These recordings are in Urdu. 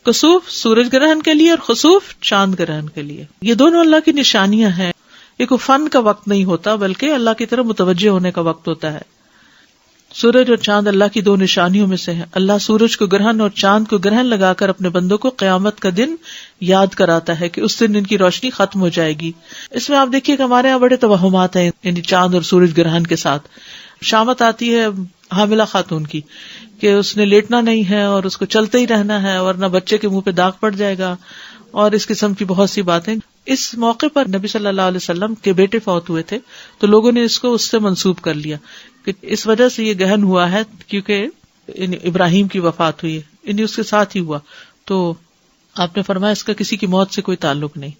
کسوف سورج گرہن کے لیے اور خسوف چاند گرہن کے لیے. یہ دونوں اللہ کی نشانیاں ہیں. یہ کوئی فن کا وقت نہیں ہوتا بلکہ اللہ کی طرف متوجہ ہونے کا وقت ہوتا ہے. سورج اور چاند اللہ کی دو نشانیوں میں سے ہیں. اللہ سورج کو گرہن اور چاند کو گرہن لگا کر اپنے بندوں کو قیامت کا دن یاد کراتا ہے کہ اس دن ان کی روشنی ختم ہو جائے گی. اس میں آپ دیکھیے کہ ہمارے یہاں بڑے توہمات ہیں یعنی چاند اور سورج گرہن کے ساتھ. شامت آتی ہے حاملہ خاتون کی کہ اس نے لیٹنا نہیں ہے اور اس کو چلتے ہی رہنا ہے ورنہ بچے کے منہ پہ داغ پڑ جائے گا اور اس قسم کی بہت سی باتیں. اس موقع پر نبی صلی اللہ علیہ وسلم کے بیٹے فوت ہوئے تھے تو لوگوں نے اس کو اس سے منسوب کر لیا کہ اس وجہ سے یہ گہن ہوا ہے کیونکہ ابراہیم کی وفات ہوئی ہے اس کے ساتھ ہی ہوا. تو آپ نے فرمایا اس کا کسی کی موت سے کوئی تعلق نہیں.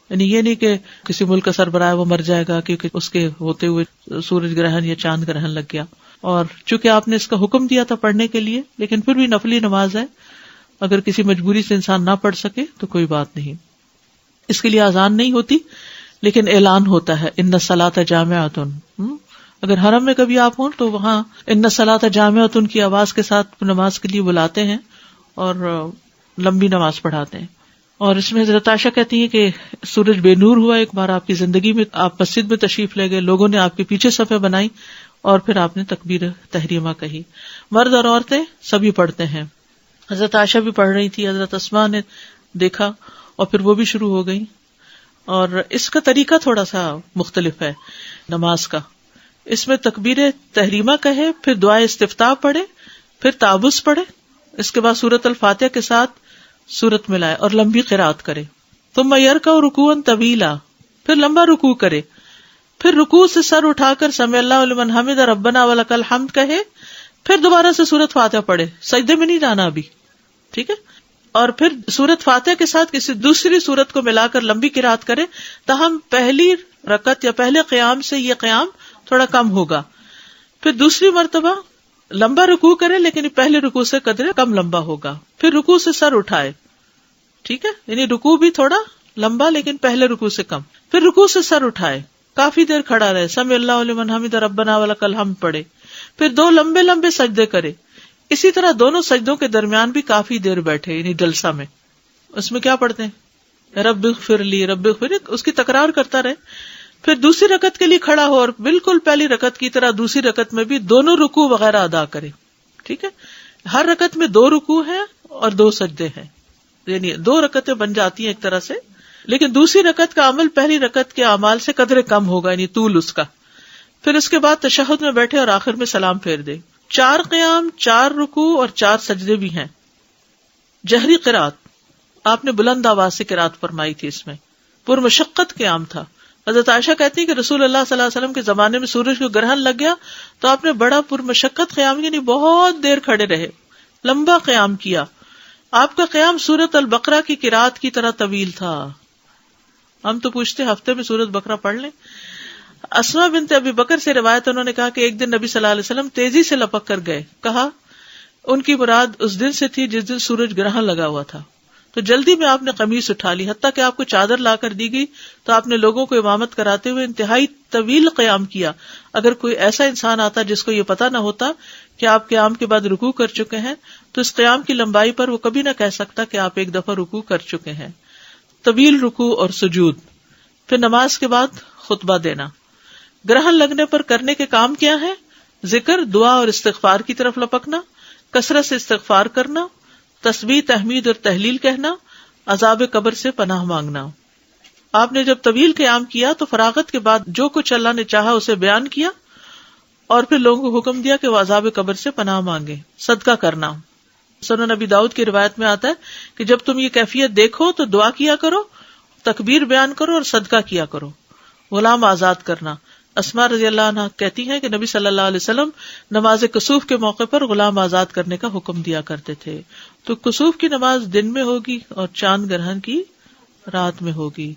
یعنی یہ نہیں کہ کسی ملک کا سربراہ وہ مر جائے گا کیونکہ اس کے ہوتے ہوئے سورج گرہن یا چاند گرہن لگ گیا. اور چونکہ آپ نے اس کا حکم دیا تھا پڑھنے کے لیے لیکن پھر بھی نفلی نماز ہے, اگر کسی مجبوری سے انسان نہ پڑھ سکے تو کوئی بات نہیں. اس کے لیے اذان نہیں ہوتی لیکن اعلان ہوتا ہے ان الصلاۃ جامعۃ. اگر حرم میں کبھی آپ ہوں تو وہاں ان الصلاۃ جامعۃ کی آواز کے ساتھ نماز کے لیے بلاتے ہیں اور لمبی نماز پڑھاتے ہیں. اور اس میں حضرت عائشہ کہتی ہیں کہ سورج بے نور ہوا ایک بار آپ کی زندگی میں, آپ مسجد میں تشریف لے گئے, لوگوں نے آپ کے پیچھے صفیں بنائی اور پھر آپ نے تکبیر تحریمہ کہی. مرد اور عورتیں سبھی پڑھتے ہیں. حضرت عائشہ بھی پڑھ رہی تھی, حضرت اسماء نے دیکھا اور پھر وہ بھی شروع ہو گئی. اور اس کا طریقہ تھوڑا سا مختلف ہے نماز کا. اس میں تکبیر تحریمہ کہے, پھر دعائے استفتاح پڑھے, پھر تعوذ پڑھے, اس کے بعد سورۃ الفاتحہ کے ساتھ سورت ملائے اور لمبی قرات کرے. ثم یرکع رکوعا طویلا, پھر لمبا رکوع کرے, پھر رکوع سے سر اٹھا کر سمع اللہ لمن حمدہ ربنا ولک الحمد کہے, پھر دوبارہ سے سورۃ فاتحہ پڑھے. سجدے میں نہیں جانا ابھی, ٹھیک ہے. اور پھر سورۃ فاتحہ کے ساتھ کسی دوسری سورت کو ملا کر لمبی قرات کرے تاہم پہلی رکعت یا پہلے قیام سے یہ قیام تھوڑا کم ہوگا. پھر دوسری مرتبہ لمبا رکوع کرے لیکن پہلے رکوع سے قدرے کم لمبا ہوگا. پھر رکوع سے سر اٹھائے, ٹھیک ہے, یعنی رکوع بھی تھوڑا لمبا لیکن پہلے رکوع سے کم. پھر رکوع سے سر اٹھائے, کافی دیر کھڑا رہے, سمع اللہ لمن حمدہ ربنا ولک الحمد پڑھے, پھر دو لمبے لمبے سجدے کرے. اسی طرح دونوں سجدوں کے درمیان بھی کافی دیر بیٹھے یعنی جلسہ میں. اس میں کیا پڑھتے ہیں رب اغفر لی رب اغفر, اس کی تکرار کرتا رہے. پھر دوسری رکعت کے لیے کھڑا ہو اور بالکل پہلی رکعت کی طرح دوسری رکعت میں بھی دونوں رکوع وغیرہ ادا کرے, ٹھیک ہے. ہر رکعت میں 2 رکوع ہیں اور 2 سجدے ہیں, یعنی 2 رکعتیں بن جاتی ہیں ایک طرح سے, لیکن دوسری رکعت کا عمل پہلی رکعت کے اعمال سے قدرے کم ہوگا یعنی طول اس کا. پھر اس کے بعد تشہد میں بیٹھے اور آخر میں سلام پھیر دے. 4 قیام, 4 رکوع اور 4 سجدے بھی ہیں. جہری قرات, آپ نے بلند آواز سے قرات فرمائی تھی. اس میں پرمشقت قیام تھا. حضرت عائشہ کہتی ہے کہ رسول اللہ صلی اللہ علیہ وسلم کے زمانے میں سورج کو گرہن لگ گیا تو آپ نے بڑا پرمشقت قیام یعنی بہت دیر کھڑے رہے, لمبا قیام کیا. آپ کا قیام سورۃ البقرہ کی قرات کی طرح طویل تھا. ہم تو پوچھتے ہفتے میں سورۃ بقرہ پڑھ لیں. اسماء بنت ابی بکر سے روایت, انہوں نے کہا کہ ایک دن نبی صلی اللہ علیہ وسلم تیزی سے لپک کر گئے. کہا ان کی مراد اس دن سے تھی جس دن سورج گرہن لگا ہوا تھا. تو جلدی میں آپ نے قمیص اٹھا لی, حتیٰ کہ آپ کو چادر لا کر دی گئی تو آپ نے لوگوں کو امامت کراتے ہوئے انتہائی طویل قیام کیا. اگر کوئی ایسا انسان آتا جس کو یہ پتا نہ ہوتا کہ آپ قیام کے بعد رکوع کر چکے ہیں تو اس قیام کی لمبائی پر وہ کبھی نہ کہہ سکتا کہ آپ ایک دفعہ رکوع کر چکے ہیں. طویل رکوع اور سجود. پھر نماز کے بعد خطبہ دینا. گرہن لگنے پر کرنے کے کام کیا ہے؟ ذکر, دعا اور استغفار کی طرف لپکنا, کثرت سے استغفار کرنا, تسبیح تحمید اور تہلیل کہنا, عذاب قبر سے پناہ مانگنا. آپ نے جب طویل قیام کیا تو فراغت کے بعد جو کچھ اللہ نے چاہا اسے بیان کیا اور پھر لوگوں کو حکم دیا کہ وہ عذاب قبر سے پناہ مانگے. صدقہ کرنا. سنن نبی داؤد کی روایت میں آتا ہے کہ جب تم یہ کیفیت دیکھو تو دعا کیا کرو, تکبیر بیان کرو اور صدقہ کیا کرو. غلام آزاد کرنا. اسماء رضی اللہ عنہ کہتی ہیں کہ نبی صلی اللہ علیہ وسلم نماز کسوف کے موقع پر غلام آزاد کرنے کا حکم دیا کرتے تھے. تو کسوف کی نماز دن میں ہوگی اور چاند گرہن کی رات میں ہوگی.